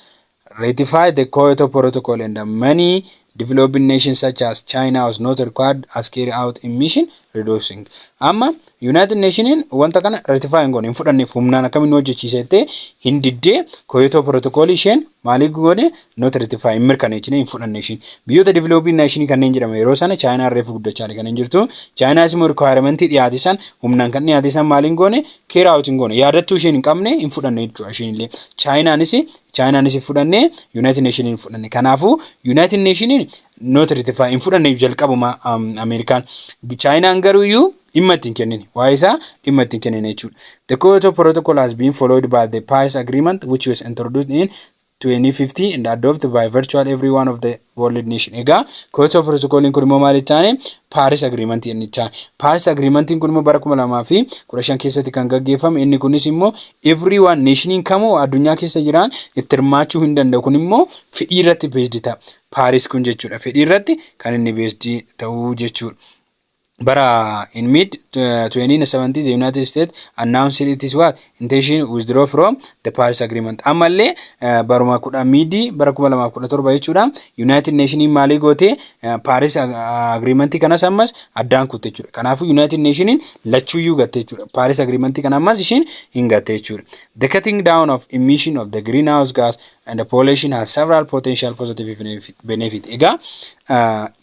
S1: ratify the Kyoto Protocol and many developing nations such as China was not required as carry out emission reducing. Amma United Nations wanta kana ratify ngoon hin fudhanne humnaan akkamiin hojjechiisette hin diddee Kyoto Protocol isheen maalii goone not ratify mirkaneechine hin fudhanne isheen biyyoota developing nation kanneen jedhamu yeroo sana China reef guddachaa kan hin jirtu China isimo requirement dhiyaate san humnaan kan dhiyaate san maaliin goone carry out ngoone yaadattuu isheen hin qabne hin fudhanne jechuudha isheen illee Chinaanis fudhanne United Nations hin fudhanne kanaafu United Nations not ratify hin fudhanne jalqabuma American China garuu dhimma ittiin kennine waa'ee isaa dhimma ittiin kennine jechuudha. The Kyoto Protocol has been followed by the Paris Agreement which was introduced in 2050 and adopted by virtually every one of the world nations. Egaa Kyoto Protocol kun immoo maal jechaane Paris Agreement inni jechaane. Paris Agreement kun immoo bara 2015 keessatti kan gaggeeffame inni kunis immoo every one nation kamuu addunyaa keessa jiran itti hirmaachuu hin danda'u kun immoo fedhii irratti based ta'a. Paris kun jechuudha fedhii irratti kan inni based ta'uu jechuudha. Bara in mid 2070s, the United States announced its what intention withdraw from the Paris Agreement. Ammallee baruma kudha midi bara 2017 jechuudha. United Nation maalii goote Paris Agreement kanas ammas addaan kutte jechuudha. Kanaafuu United Nation lachuuyyuu gatte jechuudha. Paris Agreement kana ammas ishiin hin gatte jechuudha. The cutting down of emission of the greenhouse gas and the pollution has several potential positive benefit. Egaa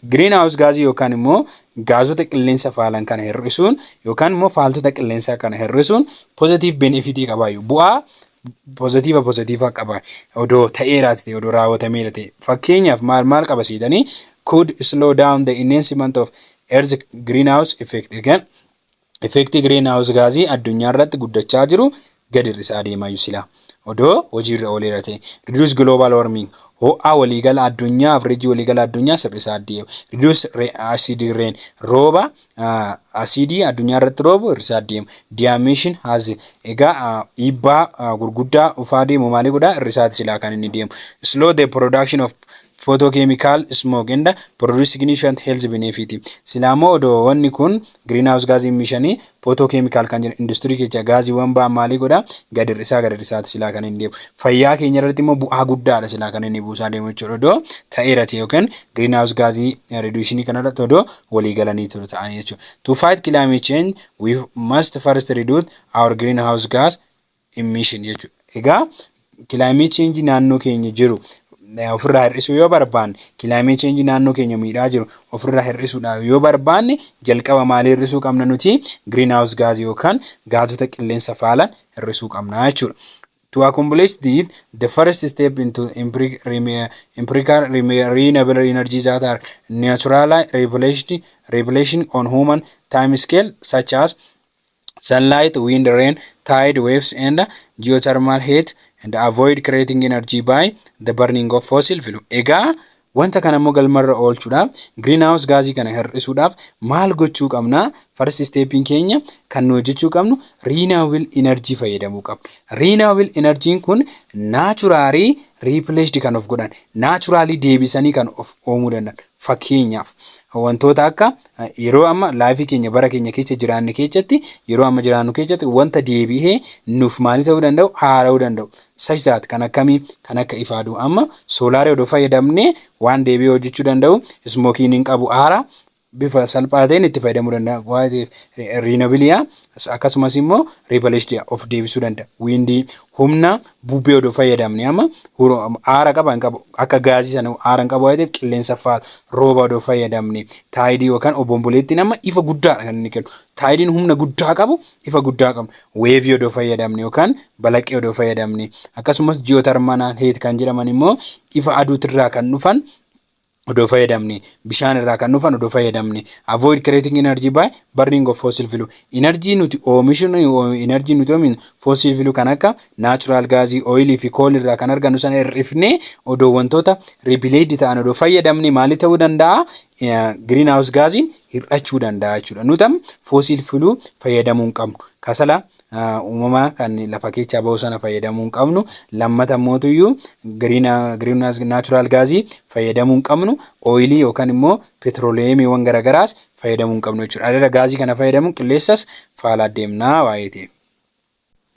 S1: greenhouse gas yookaan immoo gaazota qilleensa faalan kana hir'isuun yookaan immoo faaltota qilleensaa kana hir'isuun positive benefitii qabaayu bu'aa pozitiiva qaba odoo ta'eeraati ta'e odoo raawwatameera ta'e fakkeenyaaf maal qaba siidanii could slow down the enhancement of earth greenhouse effect. Again effecti greenhouse gaasii addunyaa irratti guddachaa jiru gad hir'isaa deemayu sila odoo hojiirra ooleera ta'e reduce global warming ho'a waliigala addunyaa average waliigala addunyaa sirrisaa deema reduce acid rain rooba acidii addunyaa irratti roobu hir'isaa deema diamension has egaa dhiibbaa gurguddaa ufaa deemu maalii godhaa hir'isaati silaa kan inni deemu slow the production of photochemical smoke and produce significant health benefit. Silamo odoo wanni kun greenhouse gas emission photochemical kan jedhu industry keessa gaasiiwwan ba'an maalii godhaa gad hir'isaati silaa kan inni deemu fayyaa keenya irratti immoo bu'aa guddaadha silaa kan inni buusaa deemu jechuudha odoo ta'eera ta'e yookaan greenhouse gas reduction kanarratti odoo walii galanii ta'anii jechuudha. To fight climate change we must first reduce our greenhouse gas emission jechuudha. Egaa climate change naannoo keenya jiru ofirraa hir'isuu yoo barbaanne climate change naannoo keenya miidhaa jiru ofirraa hir'isuudhaaf yoo barbaanne jalqaba maalii hir'isuu qabna nuti greenhouse gas yookaan gaazota qilleensa faalan hir'isuu qabna jechuudha. To accomplish the first step into empirical renewable energies that are natural revelation on human time scale such as sunlight, wind, rain, tide, waves, and geothermal heat, and avoid creating energy by the burning of fossil fuel. Egaa wanta kana immoo galmarra oolchuudhaaf greenhouse gaasii kana hir'isuudhaaf maal gochuu qabna? First stepin keenya kan nu hojjechuu qabnu renewable energy fayyadamuu qabna. Renewable energy kun naturally replaced kan of godhan naturally deebisanii kan of oomuu danda'an. Fakkeenyaaf wantoota akka yeroo amma laayifii keenya bara keenya keessa jiraanne keessatti yeroo amma jiraannu keessatti wanta deebi'ee nuuf maalii ta'uu danda'u haara'uu danda'u. Sajjaat kan akkamii kan akka ifaaduu amma soolaarii odoo fayyadamnee waan deebi'ee hojjechuu danda'u smookiin hin qabu haara bifa salphaa ta'een itti fayyadamuu danda'a. Waa'ee renewabilia akkasumas immoo replaced of deebisuu danda'a. Windii humna bubbee odoo fayyadamne amma haara qaba hin qabu akka gaazii sana haara hin qabu waa'ee qilleensa faala rooba odoo fayyadamne taayidii yookaan obomboleettiin amma ifa guddaadha kan inni kennu. Taayidiin humna guddaa qabu ifa guddaa qabu. Weevii odoo fayyadamne yookaan balaqqee odoo fayyadamne akkasumas geothermal heat kan jedhaman immoo ifa aduutirraa kan dhufan odoo fayyadamne bishaan irraa kan dhufan odoo fayyadamne avoid creating energy by burning of fossil fuel. Energy nuti oomishnu energy nuti oomishnu fossil fuel kan akka natural gas, oil fi coal irraa kan argannu sana hir'ifne odoo wantoota replaced ta'an odoo fayyadamne maali ta'uu danda'a? Greenhouse gas hir'achuu danda'a jechuudha. Nutam fossil fuel fayyadamuu hin qabnu. Kasala uumamaa kan lafa keessaa bahu sana fayyadamuu hin qabnu. Lammata mootuyyuu greenhouse natural gas fayyadamuu hin qabnu. Oil yookaan immoo petroleemiiwwan garagaraas fayyadamuu hin qabnu jechuudha. Adada gaazii kana fayyadamuun qilleensas faala deemnaa waa'ee ta'e.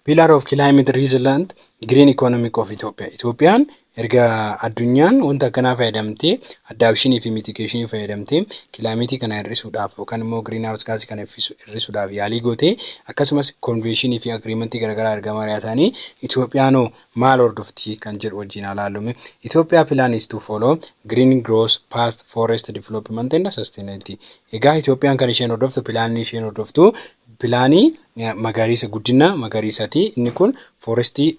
S1: Pillar of climate resilient green economic of Ethiopia. Itoophiyaan erga addunyaan wanta akkanaa fayyadamtee adaptation fi mitigation fayyadamtee kilaameetii kana hir'isuudhaaf yookaan immoo greenhouse gas kana hir'isuudhaaf yaalii gootee akkasumas convention fi agreement garagaraa argamaa yaatanii Itoophiyaan maal hordofti kan jedhu wajjin ilaalume. Ethiopia plan is to follow green growth path forest development and sustainability. Egaa Itoophiyaan kan isheen hordoftu pilaanii isheen hordoftu pilaanii magariisa guddina magariisaati. Inni kun forestii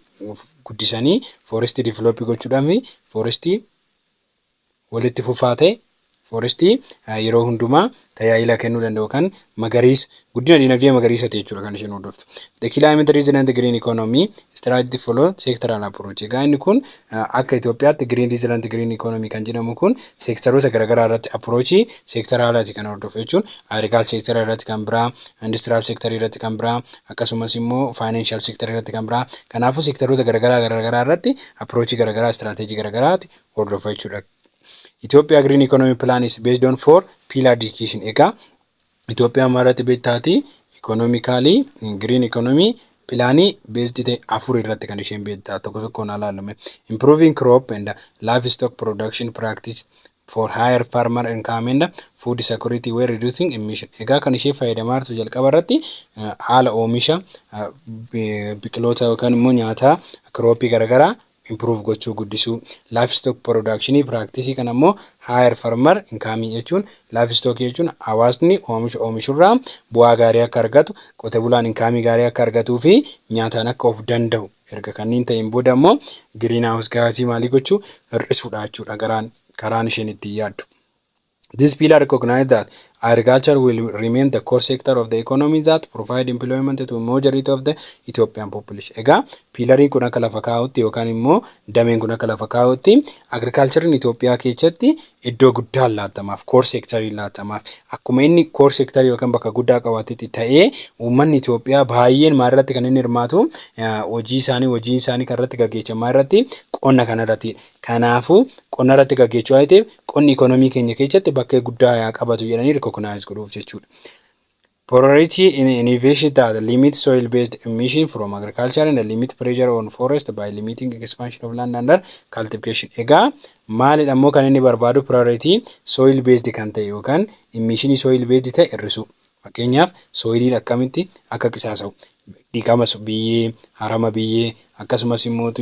S1: guddisanii forestii develop gochuudhaaf forestii walitti fufaa ta'e forestii yeroo hundumaa tajaajila kennuu danda'u kan magariisa guddina dinagdee magariisa ta'e jechuudha kan isheen hordoftu. The climate resilient green economy strategy follow sectoral approach. Egaa inni kun akka Itoophiyaatti green resilient green economy kan jedhamu kun seektaroota garagaraa irratti approach seektoraalaati kan hordofu jechuun agriculture sector irratti kan biraa, industrial sector irratti kan biraa, akkasumas immoo financial sector irratti kan biraa. Kanaafuu seektaroota garagaraa irratti approach garagaraa strategy garagaraati hordofu jechuudha. Ethiopia Green Economy Plan is based on 4 pillar dedication. Egaa Itoophiyaan maalirratti beektaati? Ikonoomikaalii, giriin ikonoomii, pilaanii beesdi ta'e afur irratti kan isheen beektaa tokko tokkoon ilaalame. Improving crop and livestock production practice for higher farmer income and food security were reducing emission. Egaa kan ishee fayyadamaa jirtu jalqaba irratti haala oomisha biqiloota yookaan immoo nyaataa kirooppii garaagaraa improve gochuu guddisuu. Livestock production practice kan ammoo higher farmer income jechuun livestock jechuun hawaasni oomishurraa bu'aa gaarii akka argatu, qote bulaan income gaarii akka argatuu fi nyaataan akka of danda'u. Erga kanneen ta'een booda ammoo greenhouse gaasii maalii gochuu hir'isuudha jechuudha karaan isheen ittiin yaaddu. This pillar recognizes that agriculture will remain the core sector of the economy that provide employment to majority of the Ethiopian population. Egaa piilariin kun akka lafa kaa'utti yookaan immoo dameen kun akka lafa kaa'utti agriculturein Itoophiyaa keessatti iddoo guddaa laatamaaf core sectorii laatamaaf akkuma inni core sectorii yookaan bakka guddaa qabatetti ta'ee uummanni Itoophiyaa baay'een maalirratti kan inni hirmaatu hojii isaanii kan irratti gaggeeffamaa irratti qonna kanarratti. Kanaafuu qonna irratti gaggeeffachuu haa ta'eef qonni ikonoomii keenya keessatti bakka guddaa qabatu jedhanii recognize godhuuf jechuudha. Priority in innovation that limit soil-based emission from agriculture and limit pressure on forest by limiting expansion of land under cultivation. Egaa maalidha ammoo kan inni barbaadu priority soil-based kan ta'e yookaan emission soil-based ta'e hir'isu. Fakkeenyaaf soiliin akkamitti akka qisaasa'u dhiqama biyyee, harama biyyee akkasumas immoo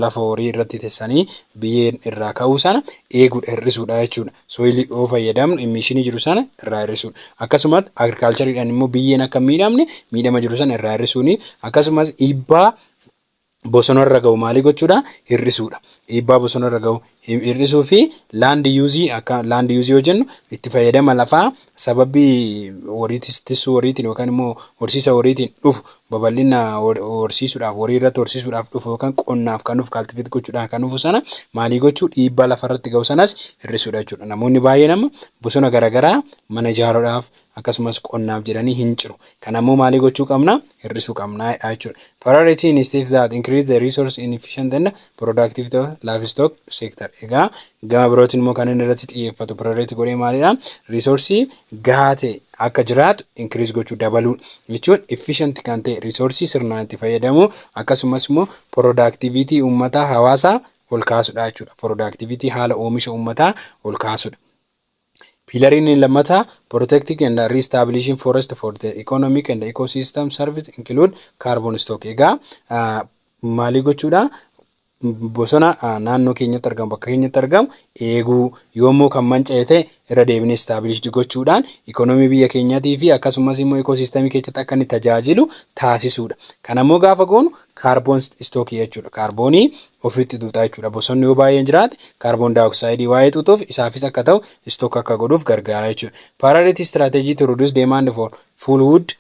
S1: lafa horii irratti tessanii biyyeen irraa ka'uu sana eeguudha hir'isuudha jechuudha. Soilii yoo fayyadamnu emishinii jiru sana irraa hir'isuudha. Akkasumas agricultureidhaan immoo biyyeen akka miidhama jiru sana irraa hir'isuuni akkasumas dhiibbaa bosona irra ga'u maalii gochuudha hir'isuudha. Dhiibbaa bosona irra ga'u hir'isuu fi land use yoo jennu itti fayyadama lafaa sababii horsiisuu horiitiin yookaan immoo horsiisa horiitiin dhufu babal'ina horsiisuudhaaf horii irratti horsiisuudhaaf dhufu yookaan qonnaaf kan dhufu cultivate gochuudhaan kan dhufu sana maalii gochuu dhiibbaa lafarratti ga'u sanas hir'isuudha jechuudha. Namoonni baay'een amma bosona garaagaraa mana ijaaruudhaaf akkasumas qonnaaf jedhanii hin ciru. Kanammoo maalii gochuu qabna hir'isuu qabna jechuudha. Priority initiatives that increase the resource efficient and productivity of livestock sector. Egaa gama birootiin immoo kan inni irratti xiyyeeffatu priority godhee maalidha? Reesoorsii gahaa ta'e akka jiraatu increase gochuu dabaluu jechuun efficient kan ta'e reesoorsii sirnaan itti fayyadamu akkasumas immoo productivity uummataa hawaasaa ol kaasudha jechuudha. Productivity haala oomisha uummataa ol kaasudha. Pilariin lammataa protecting and reestablishing forest for the economic and ecosystem service include carbon stock. Egaa maalii gochuudha? Bosona naannoo keenyatti argamu bakka keenyatti argamu eeguu yoommoo kan manca'e ta'e irra deebinee establish gochuudhaan ikonoomii biyya keenyaatii fi akkasumas immoo ekoosiistemii keessatti akka inni tajaajilu taasisuudha. Kanammoo gaafa goonu kaarboon stookii jechuudha. Kaarboonii ofitti xuuxaa jechuudha. Bosonni yoo baay'een jiraate kaarboon daayoksayidii waa'ee xuuxuuf isaafis akka ta'u stook akka godhuuf gargaara jechuudha. Priority strategy to reduce demand for fuel wood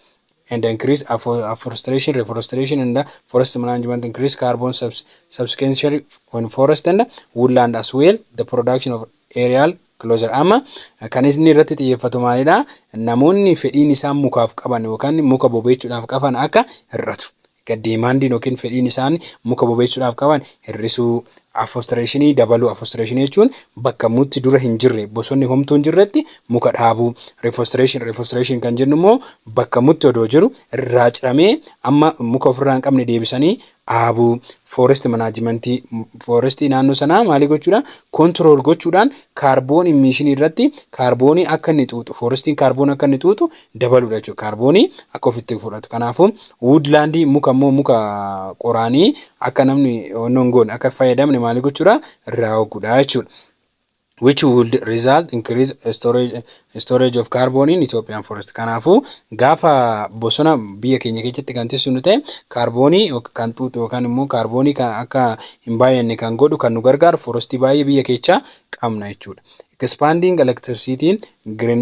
S1: and increase afforestation, reforestation and forest management, increase carbon subsequently on forest and woodland as well, the production of aerial closure. Amma kan inni irratti xiyyeeffatu maalidha? Namoonni fedhiin isaan mukaaf qaban yookaan muka bobeechuudhaaf qaban akka hir'atu. Deemandiin yookiin fedhiin isaan muka bobeechuudhaaf qaban hir'isuu. Afforestrationii dabaluu. Afforestrationii jechuun bakka mutti dura hin jirre bosonni homtuu hin jirretti muka dhaabuu. Reforestation kan jennu immoo bakka mutti odoo jiru irraa ciramee amma muka ofirraa hin qabne deebisanii dhaabuu. Forest management forestii naannoo sanaa maalii gochuudhaan control gochuudhaan kaarboon emishinii irratti kaarboonii akka inni xuuxu forestiin kaarboon akka inni xuuxu dabaluudha jechuudha. Kaarboonii akka ofitti fudhatu. Kanaafuu woodlandii muka qoraanii akka namni onongoon akka fayyadamne maalii gochuudha irraa hogguudha jechuudha. Which would result increase storage of carbon in Ethiopian forest. Kanaafuu gaafa bosona biyya keenya keessatti kan tissu ta'e kaarboonii kan xuuxu yookaan immoo kaarboonii kan akka hin baay'anne kan godhu kan nu gargaaru forestii baay'ee biyya keessa qabna jechuudha. Expanding electricity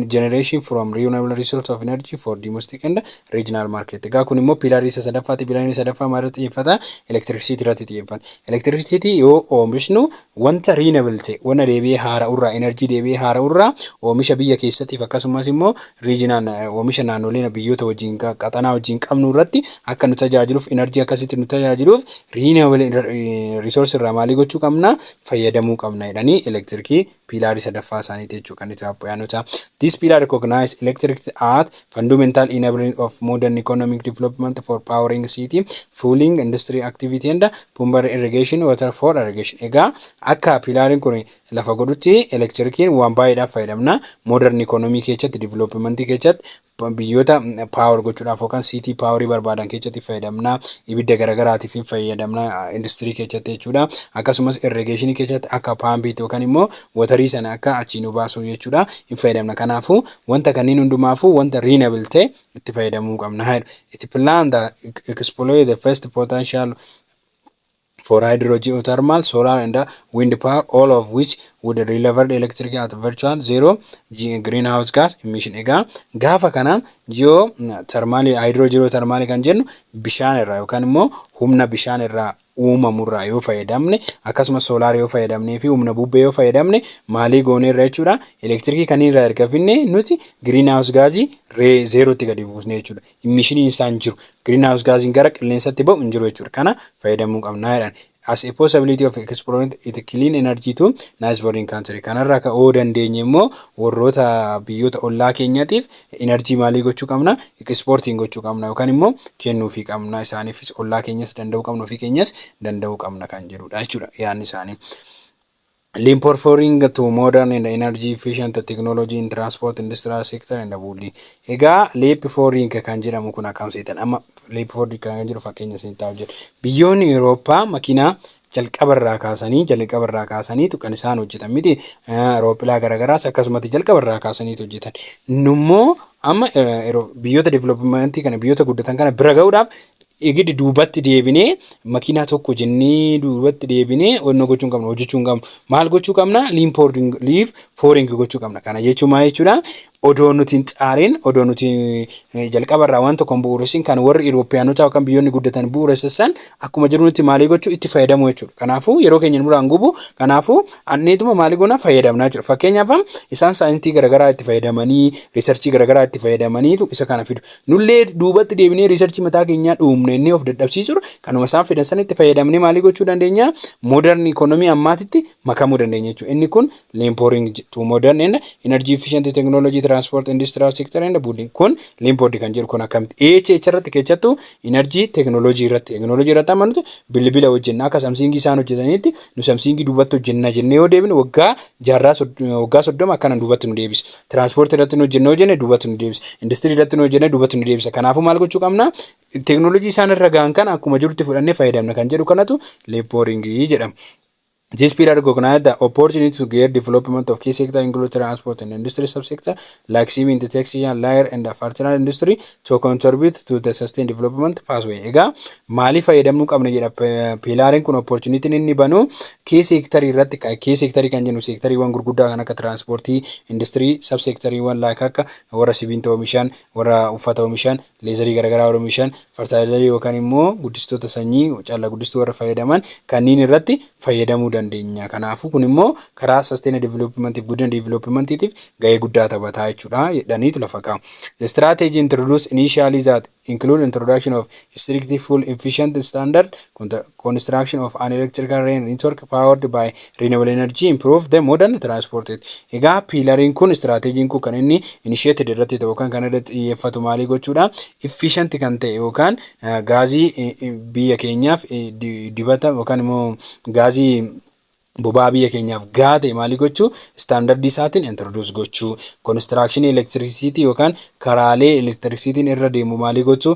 S1: generation from renewable resources of energy for domestic and regional market. Egaa kun immoo pilarii sadaffaati. Pilariin sadaffaa maalirratti xiyyeeffata? Electricity irratti xiyyeeffata. Electricity yoo oomishnu wanta renewable ta'e wanta deebi'ee haara'urraa energy deebi'ee haara'urraa oomisha biyya keessattiif akkasumas immoo regional oomisha naannolee biyyoota wajjin qaxanaa wajjin qabnu irratti akka nu tajaajiluuf energy akkasitti nu tajaajiluuf renewable resource irraa maalii gochuu qabna fayyadamuu qabna jedhanii elektirikii pilarii sadaffaa sadaffaa isaaniiti jechuudha kan Itoophiyaanota. This pillar recognize electric as fundamental enabling of modern economic development for powering city, fueling industry activity and pumper irrigation, water for irrigation. Egaa akka pilaariin kun lafa godhutti elektrikiin waan baay'eedhaaf fayyadamna. Modern economy keessatti development keessatti biyyoota power gochuudhaaf yookaan city powerii barbaadan keessatti fayyadamna. Ibidda garagaraatiif fayyadamna industry keessatti jechuudha. Akkasumas irrigation keessatti akka paampiitti yookaan immoo watarii sana akka achiin baasuu jechuudha hin fayyadamna. Kanaafuu wanta kanneen hundumaafuu wanta renewable ta'e itti fayyadamuu qabna. It plan the exploit the first potential for hydrogeothermal, solar and wind power, all of which would deliver electricity at virtual zero greenhouse gas emission. Egaa gaafa kana geothermal hydrogeothermal kan jennu bishaan irraa yookaan immoo humna bishaan irraa uumamurraa yoo fayyadamne akkasumas soolaar yoo fayyadamnee fi humna bubbee yoo fayyadamne maalii goonee irraa jechuudha elektirikii kan irraa erga finne nuti greenhouse gaasii zeerootti gadi buusne jechuudha. Emission isaan jiru greenhouse gaasiin gara qilleensatti ba'u hin jiru jechuudha. Kana fayyadamuu qabna jedhan. As a possibility of exploring it clean energy to nice boarding country. Kanarraa ka'uu dandeenye immoo warroota biyyoota ollaa keenyaatiif energy maalii gochuu qabna exporting gochuu qabna yookaan immoo kennuufii qabna isaaniifis ollaa keenyas danda'uu qabna ofii keenyas danda'uu qabna kan jedhudha jechuudha yaadni isaanii. Lean forwarding to modern and energy efficient technology in transport industrial sector and building. Egaa leap forwarding kan jedhamu kun akkam seetan amma leap forwarding kan jedhu fakkeenya seentaa hojjetu. Biyyoonni Awurooppaa makiinaa jalqabarraa kaasanii kan isaan hojjetan miti Awurooppilaa garagaraas akkasumatti jalqabarraa kaasaniitu hojjetan. Nummoo amma biyyoota developmentii kana biyyoota guddatan kana bira ga'uudhaaf egidi duubatti deebinee makiinaa tokko jennee duubatti deebinee wanna gochuun qabna hojjechuun qabna maal gochuu qabna leap forwarding gochuu qabna. Kana jechuun maal jechuudha odoo nuti hin xaariin odoo nuti jalqabarraa waan tokko bu'uureessin kan warri Awurooppiyaanota yookaan biyyoonni guddatan bu'uureessan akkuma jiru nuti maalii gochuu itti fayyadamu jechuudha. Kanaafuu yeroo keenya muraan gubu kanaafuu anneetuma maalii goona fayyadamna jechuudha. Fakkeenyaaf isaan saayinsii garagaraa itti fayyadamanii riisarchii garagaraa itti fayyadamaniitu isa kana fidu. Nullee duubatti deebinee riisarchii mataa keenyaa dhuumne inni of dadhabsiisuu kanuma isaan fidan sana itti fayyadamnee maalii gochuu dandeenya modern economy ammaatitti makamuu dandeenya jechuudha. Inni kun leap forwarding to modern and energy efficient technology transport industrial sector and building kun leap forwarding kan jedhu kun akkamitti irratti keessattuu energy technology irratti amanutu bilbila hojjenna akka Samsung isaan hojjetanitti nu Samsung duubatti hojjenna jennee yoo deebine waggaa 30 akkana duubatti nu deebisa. Transport irratti nu hojjenna duubatti nu deebisa. Industry irratti nu hojjenna duubatti nu deebisa. Kanaafuu maal gochuu qabna technology isaan irra ga'an kan akkuma jirutti fudhannee fayyadamna kan jedhu kanatu leap forwarding jedhama. This period recognized the opportunity to get development of key sectors including transport and industry subsector like cement, textile, leather and the fertilizer industry to contribute to the sustained development pathway. Egaa maaliif fayyadamuu qabna jedha pilaariin kun opportunity inni banu key sectorii irratti key sectorii kan jennu sectoriiwwan gurguddaa kan akka transportii industry subsectoriiwwan like akka warra sibiintoo oomishan warra uffata oomishan leezarii garagaraa oomishan fertilizer yookaan immoo guddistoota sanyii caalaa guddistuu warra fayyadaman kanneen irratti fayyadamuu dandeenya. Kanaafuu kun immoo karaa sustainable development guddina developmentiitiif gahee guddaa taphataa jechuudha jedhaniitu lafa kaa'u. The strategy introduced initially that include introduction of strictly full efficient standard construction of an electrical rail network powered by renewable energy improve the modern transport. Egaa piilariin kun strategiin kun kan inni initiated irratti ta'u kan irratti xiyyeeffatu maalii gochuudha efficient kan ta'e yookaan gaazii biyya keenyaaf dibata yookaan immoo gaazii boba'aa biyya keenyaaf gaate maalii gochuu standard isaatiin introduce gochuu construction electricity yookaan karaalee electricity irra deemu maalii gochuu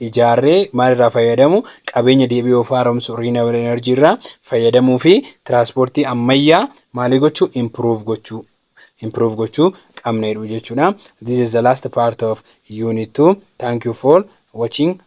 S1: ijaarree maalirraa fayyadamu qabeenya deebi'ee of haaromsu renewable energy irraa fayyadamuu fi transportii ammayyaa maalii gochuu improve gochuu qabneedha jechuudha. This is the last part of unit 2. Thank you for watching.